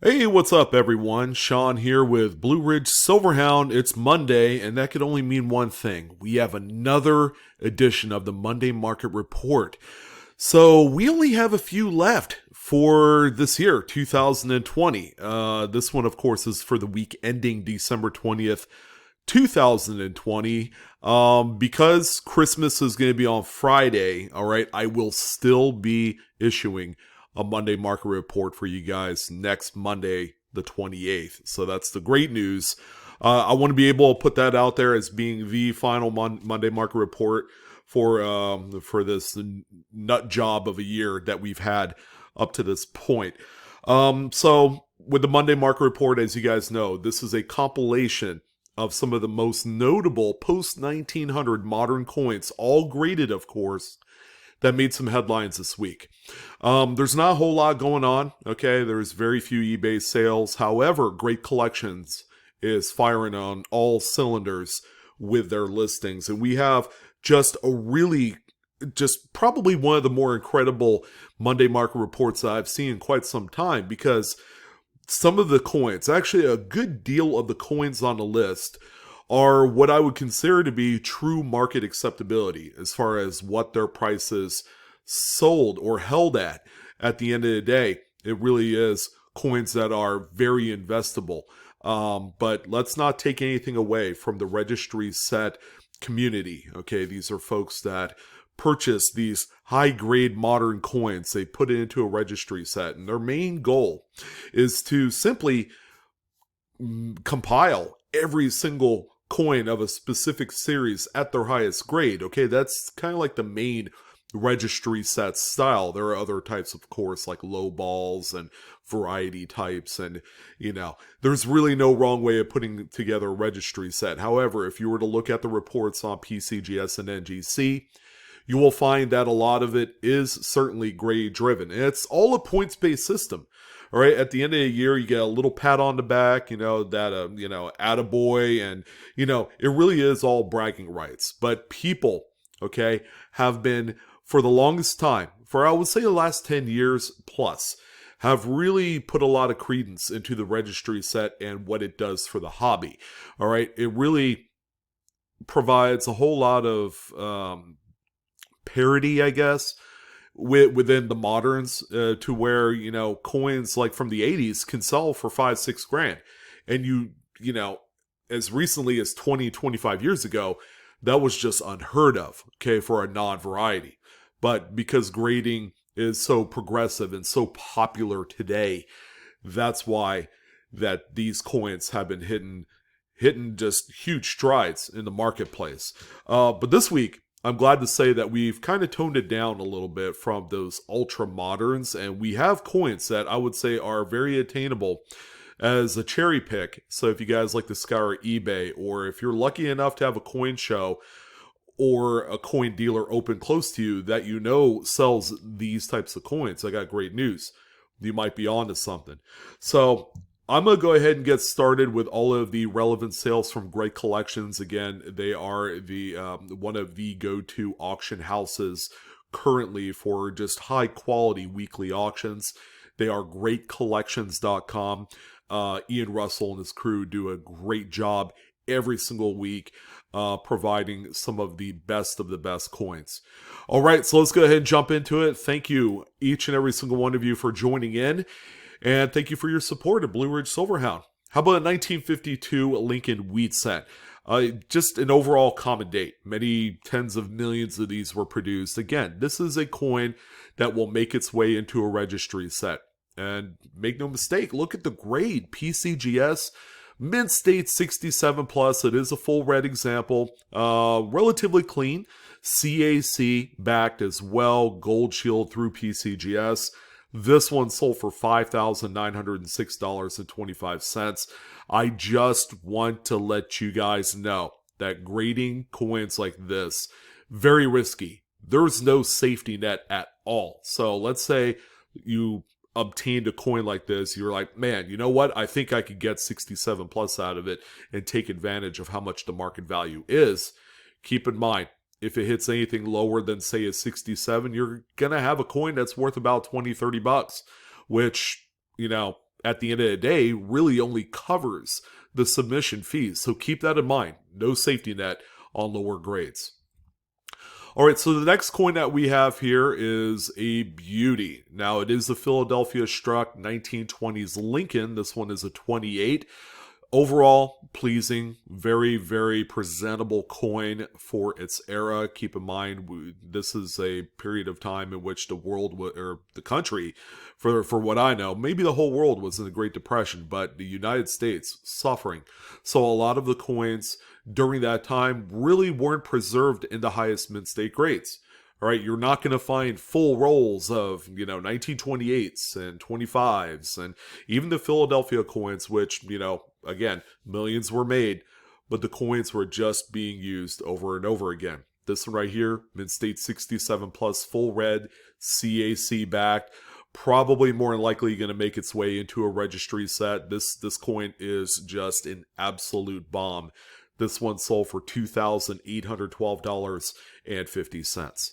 Hey, what's up, everyone? Sean here with Blue Ridge Silverhound. It's Monday, and that could only mean one thing. We have another edition of the Monday Market Report. So we only have a few left for this year, 2020. This one, of course, is for the week ending December 20th, 2020. Because Christmas is going to be on Friday, all right, I will still be issuing a Monday market report for you guys next Monday, the 28th. So that's the great news. I want to be able to put that out there as being the final Monday market report for this nut job of a year that we've had up to this point. So with the Monday market report, as you guys know, this is a compilation of some of the most notable post 1900 modern coins, all graded, of course, that made some headlines this week. There's not a whole lot going on, okay? There's very few eBay sales. However, Great Collections is firing on all cylinders with their listings. And we have just probably one of the more incredible Monday market reports that I've seen in quite some time, because some of the coins, actually a good deal of the coins on the list, are what I would consider to be true market acceptability as far as what their prices sold or held at the end of the day. It really is coins that are very investable. But let's not take anything away from the registry set community. Okay, these are folks that purchase these high grade modern coins. They put it into a registry set, and their main goal is to simply compile every single coin of a specific series at their highest grade. Okay, that's kind of like the main registry set style. There are other types, of course, like low balls and variety types, and there's really no wrong way of putting together a registry set. However, if you were to look at the reports on PCGS and NGC, you will find that a lot of it is certainly grade driven, and it's all a points based system. All right, at the end of the year, you get a little pat on the back, attaboy, and, it really is all bragging rights. But people, okay, have been, for the longest time, for I would say the last 10 years plus, have really put a lot of credence into the registry set and what it does for the hobby. All right, it really provides a whole lot of parity, I guess, within the moderns, to where coins like from the 80s can sell for 5-6 grand, and as recently as 20-25 years ago, that was just unheard of, okay, for a non-variety. But because grading is so progressive and so popular today, that's why that these coins have been hitting just huge strides in the marketplace. But this week, I'm glad to say that we've kind of toned it down a little bit from those ultra moderns, and we have coins that I would say are very attainable as a cherry pick. So if you guys like to scour eBay, or if you're lucky enough to have a coin show or a coin dealer open close to you that sells these types of coins, I got great news. You might be onto something. So I'm going to go ahead and get started with all of the relevant sales from Great Collections. Again, they are the one of the go-to auction houses currently for just high-quality weekly auctions. They are greatcollections.com. Ian Russell and his crew do a great job every single week providing some of the best coins. All right, so let's go ahead and jump into it. Thank you, each and every single one of you, for joining in. And thank you for your support of Blue Ridge Silverhound. How about a 1952 Lincoln wheat cent? Just an overall common date. Many tens of millions of these were produced. Again, this is a coin that will make its way into a registry set. And make no mistake, look at the grade. PCGS, mint state 67 plus. It is a full red example. Relatively clean. CAC backed as well. Gold shield through PCGS. This one sold for $5,906.25. I just want to let you guys know that grading coins like this, very risky. There's no safety net at all. So let's say you obtained a coin like this, you're like, man, you know what? I think I could get 67 plus out of it and take advantage of how much the market value is. Keep in mind, if it hits anything lower than, say, a 67, you're going to have a coin that's worth about 20-30 bucks, which, at the end of the day really only covers the submission fees. So keep that in mind. No safety net on lower grades. All right, so the next coin that we have here is a beauty. Now, it is the Philadelphia Struck 1920s Lincoln. This one is a 28. Overall, pleasing, very, very presentable coin for its era. Keep in mind, this is a period of time in which the world, or the country, for what I know, maybe the whole world was in the Great Depression, but the United States suffering. So a lot of the coins during that time really weren't preserved in the highest mint state grades. All right, you're not going to find full rolls of, 1928s and 25s and even the Philadelphia coins, which, again, millions were made, but the coins were just being used over and over again. This one right here, mint state 67 plus, full red, CAC backed, probably more than likely going to make its way into a registry set. This coin is just an absolute bomb. This one sold for $2,812.50.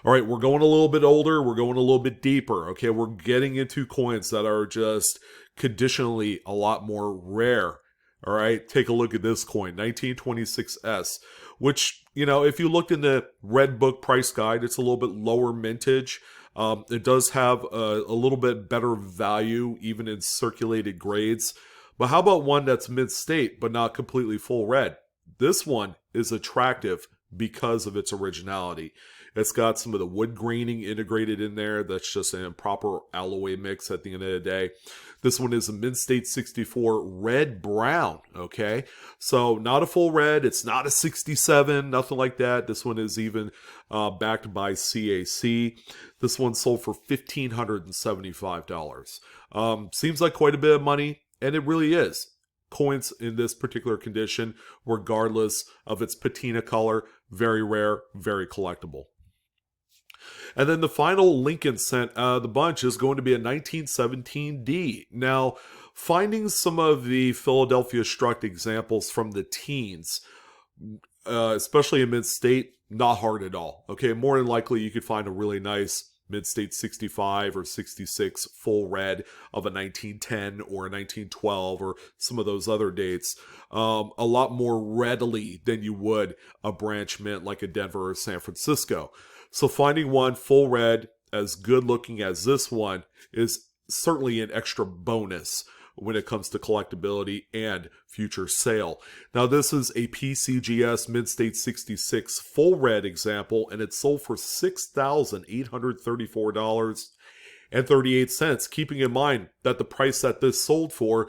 All right, we're going a little bit older. We're going a little bit deeper. Okay, we're getting into coins that are just conditionally a lot more rare. All right, take a look at this coin, 1926S, which, if you looked in the Red Book price guide, it's a little bit lower mintage. It does have a little bit better value, even in circulated grades. But how about one that's mint state, but not completely full red? This one is attractive because of its originality. It's got some of the wood graining integrated in there. That's just an improper alloy mix at the end of the day. This one is a mint state 64 red brown. Okay, so not a full red. It's not a 67, nothing like that. This one is even backed by CAC. This one sold for $1,575. Seems like quite a bit of money, and it really is. Coins in this particular condition, regardless of its patina color, very rare, very collectible. And then the final Lincoln cent out of the bunch is going to be a 1917D. Now, finding some of the Philadelphia Struck examples from the teens, especially in mid-state, not hard at all. Okay, more than likely you could find a really nice mid-state 65 or 66 full red of a 1910 or a 1912 or some of those other dates a lot more readily than you would a branch mint like a Denver or San Francisco. So finding one full red as good looking as this one is certainly an extra bonus when it comes to collectability and future sale. Now this is a PCGS Mint State 66 full red example, and it sold for $6,834.38, keeping in mind that the price that this sold for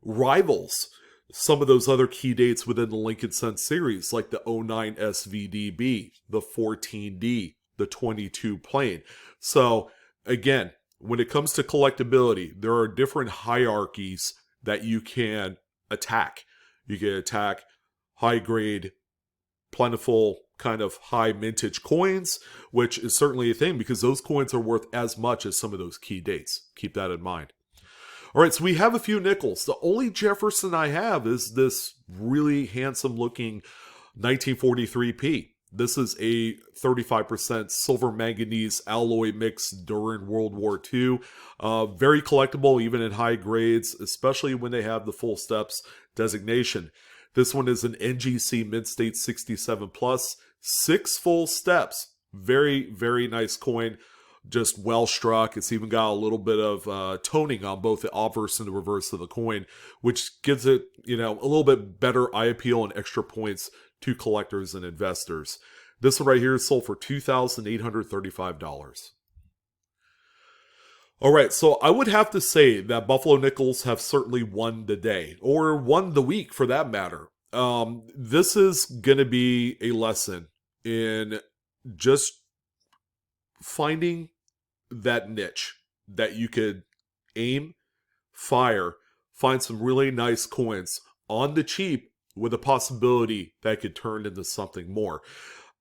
rivals some of those other key dates within the Lincoln Cent series, like the 09 SVDB, the 14D, the 22 plain. So again, when it comes to collectability, there are different hierarchies that you can attack. You can attack high grade, plentiful, kind of high mintage coins, which is certainly a thing because those coins are worth as much as some of those key dates. Keep that in mind. All right, so we have a few nickels. The only Jefferson I have is this really handsome looking 1943P. This is a 35% silver manganese alloy mix during World War II. Very collectible even in high grades, especially when they have the full steps designation. This one is an NGC Mint State 67 Plus, 6 full steps. Very, very nice coin. Just well struck. It's even got a little bit of toning on both the obverse and the reverse of the coin, which gives it, a little bit better eye appeal and extra points to collectors and investors. This one right here is sold for $2,835. All right, so I would have to say that Buffalo Nickels have certainly won the day, or won the week for that matter. This is going to be a lesson in just finding that niche that you could aim, fire, find some really nice coins on the cheap with a possibility that could turn into something more.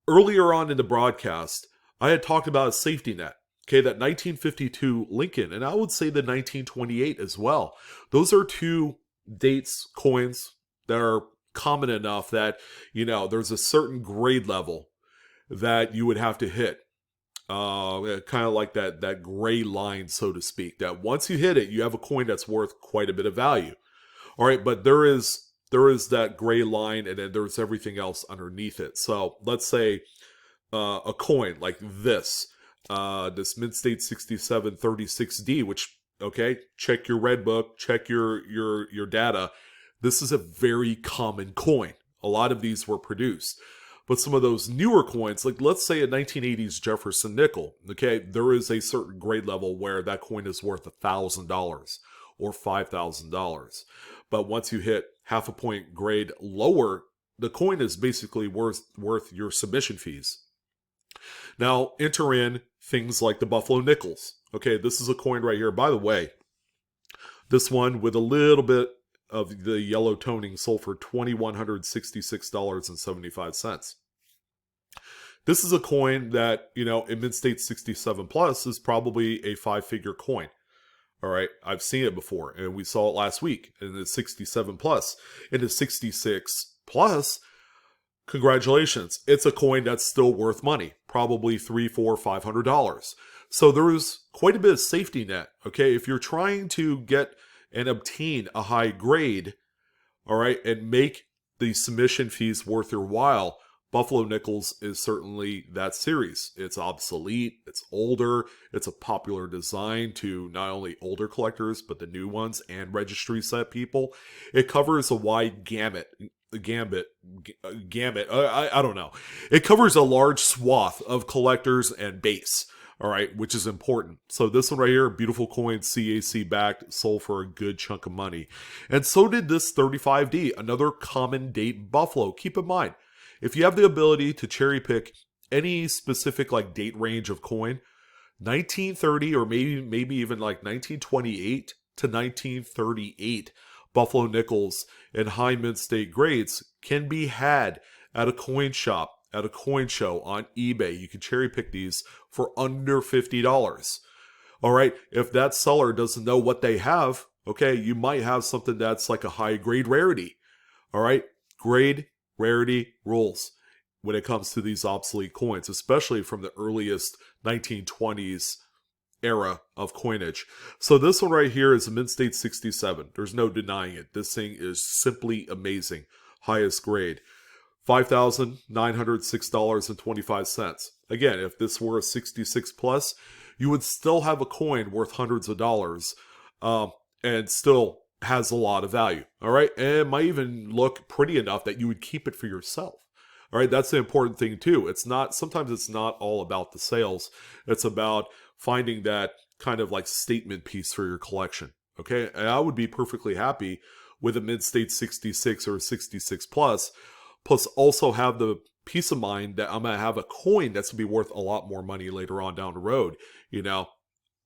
Earlier on in the broadcast, I had talked about a safety net. Okay, that 1952 Lincoln, and I would say the 1928 as well. Those are two dates, coins that are common enough that, there's a certain grade level that you would have to hit kind of like that gray line, so to speak, that once you hit it, you have a coin that's worth quite a bit of value. All right, but there is that gray line, and then there's everything else underneath it. So let's say a coin like this Mint State 6736D, which, okay, check your red book, check your data. This is a very common coin. A lot of these were produced. But some of those newer coins, like let's say a 1980s Jefferson nickel, okay, there is a certain grade level where that coin is worth $1,000 or $5,000. But once you hit half a point grade lower, the coin is basically worth your submission fees. Now, enter in things like the Buffalo nickels. Okay, this is a coin right here. By the way, this one with a little bit of the yellow toning sold for $2,166.75. This is a coin that, in Mint State 67 Plus is probably a 5-figure coin. All right, I've seen it before, and we saw it last week in the 67 Plus. In the 66 Plus, congratulations. It's a coin that's still worth money, probably $300, $400, $500. So there is quite a bit of safety net, okay? If you're trying to get and obtain a high grade, all right, and make the submission fees worth your while, Buffalo Nickels is certainly that series. It's obsolete, it's older, it's a popular design to not only older collectors, but the new ones and registry set people. It covers a wide gamut. I don't know. It covers a large swath of collectors and base. All right, which is important. So this one right here, beautiful coin, CAC backed, sold for a good chunk of money. And so did this 35D, another common date Buffalo. Keep in mind, if you have the ability to cherry pick any specific like date range of coin, 1930 or maybe even like 1928 to 1938 Buffalo nickels in high mint state grades can be had at a coin shop, at a coin show, on eBay. You can cherry pick these for under $50. All right, if that seller doesn't know what they have, okay, you might have something that's like a high grade rarity. All right, grade rarity rules when it comes to these obsolete coins, especially from the earliest 1920s era of coinage. So this one right here is a Mint State 67. There's no denying it. This thing is simply amazing. Highest grade. $5,906.25. Again, if this were a 66 plus, you would still have a coin worth hundreds of dollars, and still has a lot of value. All right, and it might even look pretty enough that you would keep it for yourself. All right, that's the important thing too. Sometimes it's not all about the sales. It's about finding that kind of like statement piece for your collection. Okay, and I would be perfectly happy with a Mint State 66 or a 66 plus also have the peace of mind that I'm going to have a coin that's going to be worth a lot more money later on down the road.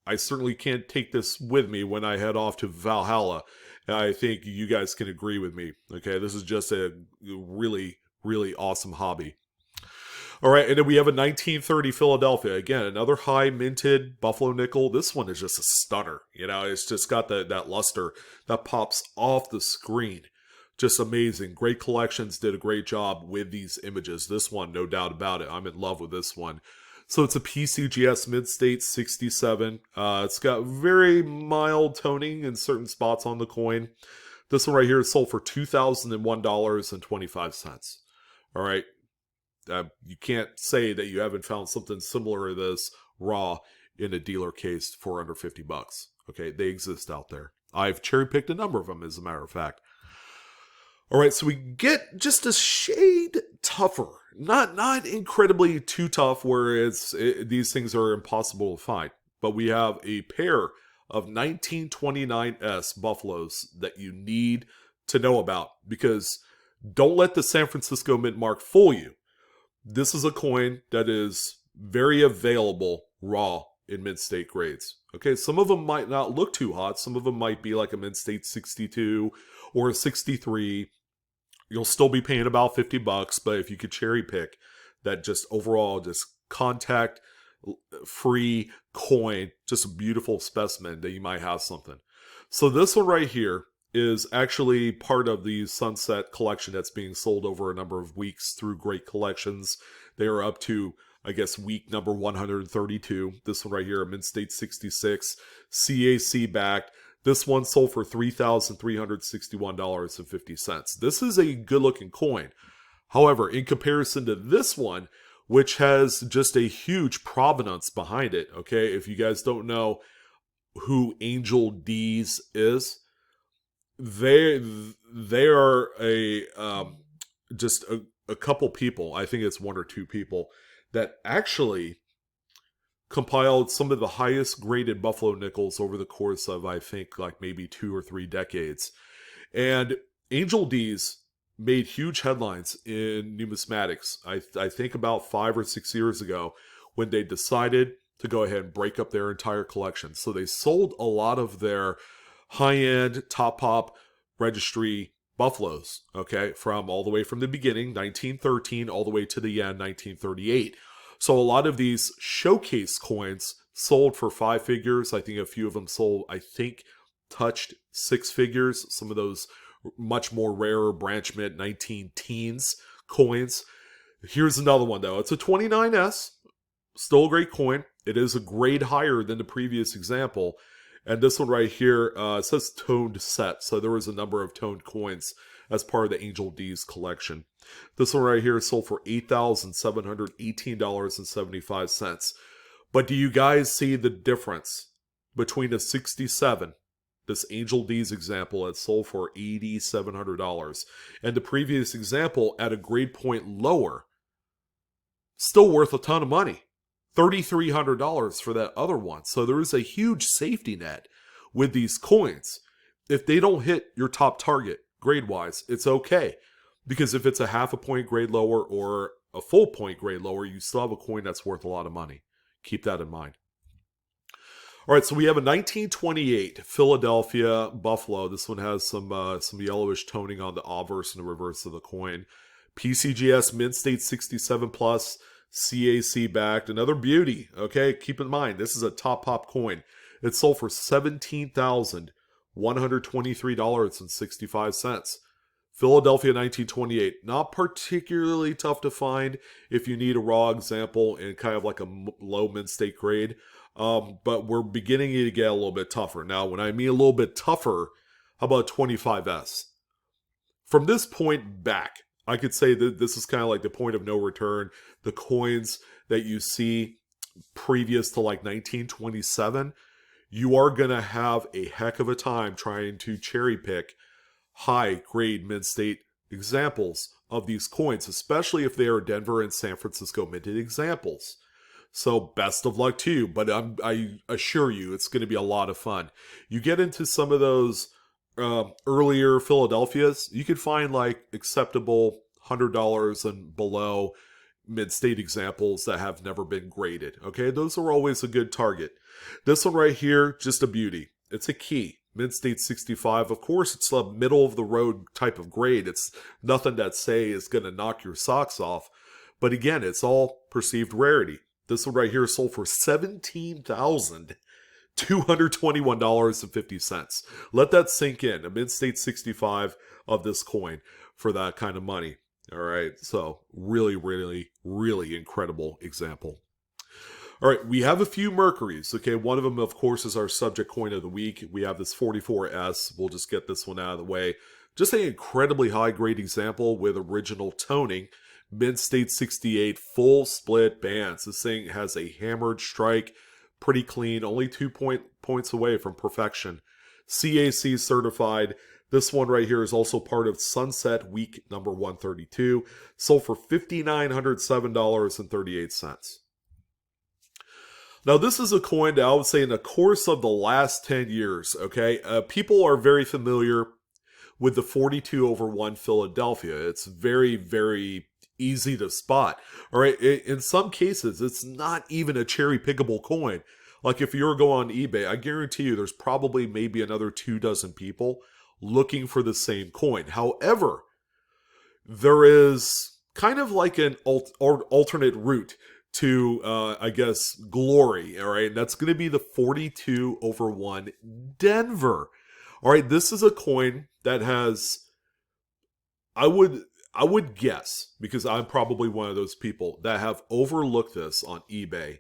I certainly can't take this with me when I head off to Valhalla. And I think you guys can agree with me. Okay, this is just a really, really awesome hobby. All right, and then we have a 1930 Philadelphia. Again, another high minted Buffalo nickel. This one is just a stunner. It's just got that luster that pops off the screen. Just amazing. Great collections did a great job with these images. This one, no doubt about it. I'm in love with this one. So it's a PCGS Mint State 67. It's got very mild toning in certain spots on the coin. This one right here is sold for $2,001.25. All right. You can't say that you haven't found something similar to this raw in a dealer case for under $50. Okay, they exist out there. I've cherry picked a number of them, as a matter of fact. All right, so we get just a shade tougher, not incredibly too tough where these things are impossible to find, but we have a pair of 1929S Buffaloes that you need to know about, because don't let the San Francisco Mint Mark fool you. This is a coin that is very available raw in Mint State grades. Okay, some of them might not look too hot. Some of them might be like a Mint State 62 or a 63. You'll still be paying about $50, but if you could cherry pick that just overall just contact free coin, just a beautiful specimen, that you might have something. So this one right here is actually part of the Sunset collection that's being sold over a number of weeks through Great Collections. They are up to I guess, week number 132. This one right here, a Mint State 66, CAC backed. This one sold for $3,361.50. This is a good looking coin. However, in comparison to this one, which has just a huge provenance behind it, okay, if you guys don't know who Angel D's is, they are just a couple people, I think it's one or two people, that actually compiled some of the highest graded Buffalo nickels over the course of, I think, like maybe 2 or 3 decades. And Angel D's made huge headlines in numismatics, I think about 5 or 6 years ago, when they decided to go ahead and break up their entire collection. So they sold a lot of their high-end, top-pop registry Buffaloes, okay, from all the way from the beginning, 1913, all the way to the end, 1938. So a lot of these showcase coins sold for 5 figures. I think a few of them sold, I think, touched 6 figures. Some of those much more rarer branch mint 19 teens coins. Here's another one, though. It's a 29S. Still a great coin. It is a grade higher than the previous example. And this one right here, it says toned set. So there was a number of toned coins as part of the Angel D's collection. This one right here sold for $8,718.75. But do you guys see the difference between a 67, this Angel D's example, that sold for $8,700, and the previous example at a grade point lower, still worth a ton of money? $3,300 for that other one. So there is a huge safety net with these coins. If they don't hit your top target grade-wise, it's okay. Because if it's a half a point grade lower or a full point grade lower, you still have a coin that's worth a lot of money. Keep that in mind. All right, so we have a 1928 Philadelphia Buffalo. This one has some yellowish toning on the obverse and the reverse of the coin. PCGS Mint State 67 plus. CAC backed, another beauty. Okay, keep in mind, this is a top pop coin. It sold for $17,123.65. Philadelphia 1928, not particularly tough to find if you need a raw example in kind of like a low mint state grade, but we're beginning to get a little bit tougher. Now, when I mean a little bit tougher, how about 25S? From this point back, I could say that this is kind of like the point of no return. The coins that you see previous to like 1927, you are going to have a heck of a time trying to cherry pick high grade mint state examples of these coins, especially if they are Denver and San Francisco minted examples. So best of luck to you, but I assure you it's going to be a lot of fun. You get into some of those earlier Philadelphias, you could find like acceptable $100 and below mid-state examples that have never been graded. Okay, those are always a good target. This one right here, just a beauty. It's a key. Mid-state 65. Of course, it's a middle-of-the-road type of grade. It's nothing that, say, is going to knock your socks off. But again, it's all perceived rarity. This one right here sold for $17,221.50. Let that sink in. A mid-state 65 of this coin for that kind of money. All right, so really, really, really incredible example. All right, we have a few Mercuries. Okay, one of them, of course, is our subject coin of the week. We have this 44S. We'll just get this one out of the way. Just an incredibly high-grade example with original toning. Mint State 68, full split bands. This thing has a hammered strike, pretty clean, only 2 points away from perfection. CAC certified. This one right here is also part of Sunset Week number 132. Sold for $5,907.38. Now, this is a coin that I would say in the course of the last 10 years, okay, people are very familiar with the 42/1 Philadelphia. It's very, very easy to spot. All right, in some cases, it's not even a cherry pickable coin. Like if you were going on eBay, I guarantee you there's probably maybe another 24 people looking for the same coin. However, there is kind of like an alternate route to, I guess, glory, all right? And that's going to be the 42/1 Denver. All right, this is a coin that has, I would I would guess, because I'm probably one of those people that have overlooked this on eBay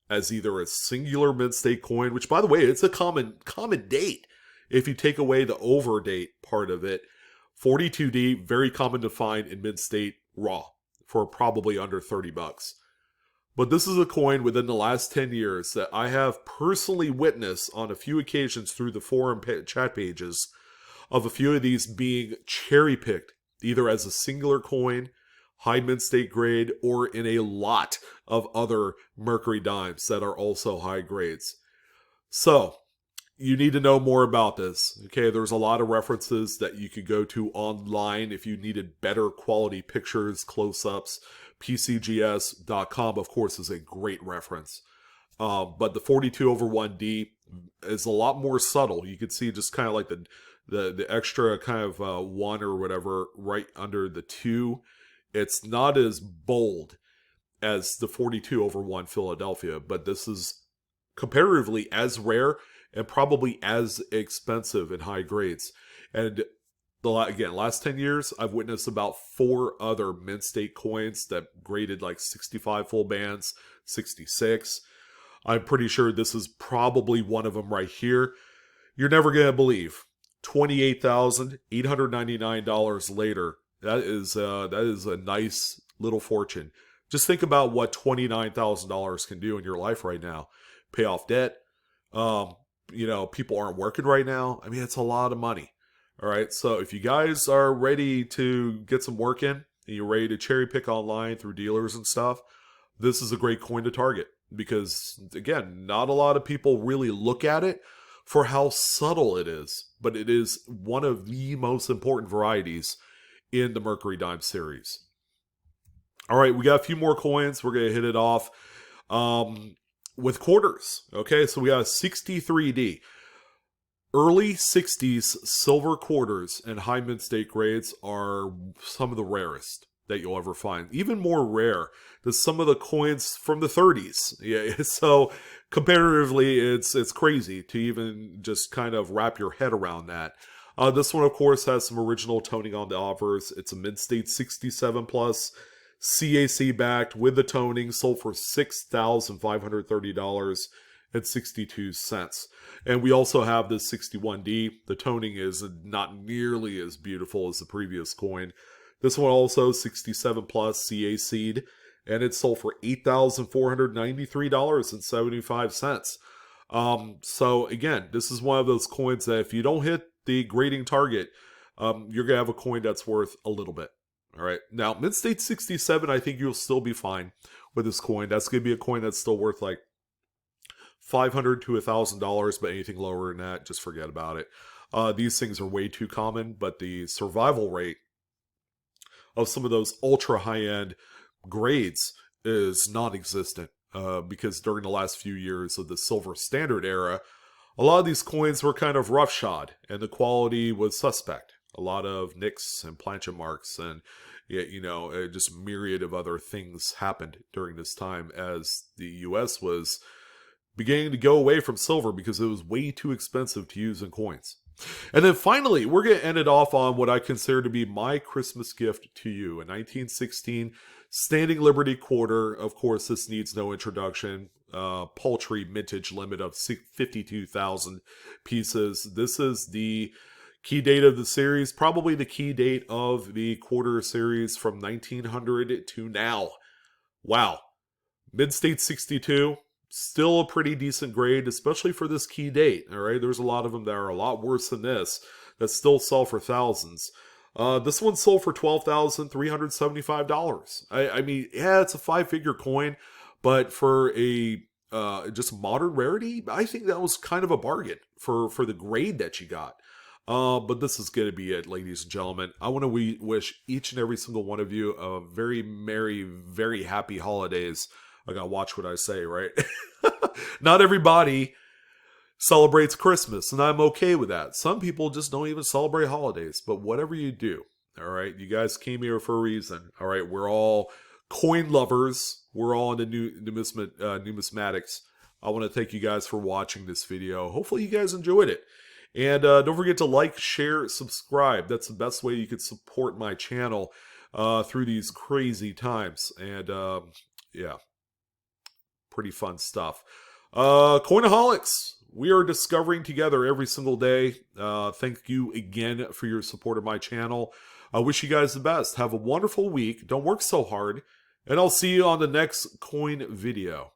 as either a singular mint state coin, which by the way, it's a common date. If you take away the over date part of it, 42D, very common to find in mint state raw for probably under 30 bucks. But this is a coin within the last 10 years that I have personally witnessed on a few occasions through the forum chat pages of a few of these being cherry picked, either as a singular coin, high mint state grade, or in a lot of other Mercury dimes that are also high grades. So, you need to know more about this. Okay, there's a lot of references that you could go to online if you needed better quality pictures, close-ups. PCGS.com, of course, is a great reference. But the 42/1D is a lot more subtle. You can see just kind of like the extra kind of 1 or whatever right under the 2. It's not as bold as the 42/1 Philadelphia, but this is comparatively as rare and probably as expensive in high grades. And again, last 10 years, I've witnessed about 4 other mint state coins that graded like 65 full bands, 66. I'm pretty sure this is probably one of them right here. You're never going to believe $28,899 later. That is a nice little fortune. Just think about what $29,000 can do in your life right now. Pay off debt. People aren't working right now. I mean, it's a lot of money. All right, so if you guys are ready to get some work in, and you're ready to cherry pick online through dealers and stuff, this is a great coin to target. Because, again, not a lot of people really look at it for how subtle it is. But it is one of the most important varieties in the Mercury Dime series. All right, we got a few more coins. We're going to hit it off with quarters. Okay, so we got a 63D. Early 60s silver quarters and high mint state grades are some of the rarest that you'll ever find. Even more rare than some of the coins from the 30s. Yeah, so comparatively, it's crazy to even just kind of wrap your head around that. This one, of course, has some original toning on the offers. It's a mint state 67 plus, CAC backed with the toning, sold for $6,530.62. And we also have this 61D. The toning is not nearly as beautiful as the previous coin. This one also 67 plus CAC'd, and it's sold for $8,493.75. So again, this is one of those coins that if you don't hit the grading target, you're gonna have a coin that's worth a little bit. All right. Now, mint state 67, I think you'll still be fine with this coin. That's gonna be a coin that's still worth like $500 to $1,000, but anything lower than that, just forget about it. These things are way too common, but the survival rate of some of those ultra high-end grades is non-existent because during the last few years of the silver standard era, a lot of these coins were kind of roughshod and the quality was suspect. A lot of nicks and planchet marks and just myriad of other things happened during this time as the U.S. was beginning to go away from silver because it was way too expensive to use in coins. And then finally, we're going to end it off on what I consider to be my Christmas gift to you. A 1916 Standing Liberty quarter. Of course, this needs no introduction. Paltry mintage limit of 52,000 pieces. This is the key date of the series. Probably the key date of the quarter series from 1900 to now. Wow. Mid-State 62. Still a pretty decent grade, especially for this key date. All right, there's a lot of them that are a lot worse than this that still sell for thousands. This one sold for $12,375. I mean, yeah, it's a 5-figure coin, but for a just modern rarity, I think that was kind of a bargain for the grade that you got. But this is going to be it, ladies and gentlemen. I want to wish each and every single one of you a very merry, very happy holidays. I gotta watch what I say, right? Not everybody celebrates Christmas, and I'm okay with that. Some people just don't even celebrate holidays, but whatever you do, all right? You guys came here for a reason, all right? We're all coin lovers. We're all into numismatics. I want to thank you guys for watching this video. Hopefully you guys enjoyed it. And don't forget to like, share, subscribe. That's the best way you can support my channel. through these crazy times. And yeah, pretty fun stuff. Coinaholics, we are discovering together every single day. Thank you again for your support of my channel. I wish you guys the best. Have a wonderful week. Don't work so hard. And I'll see you on the next coin video.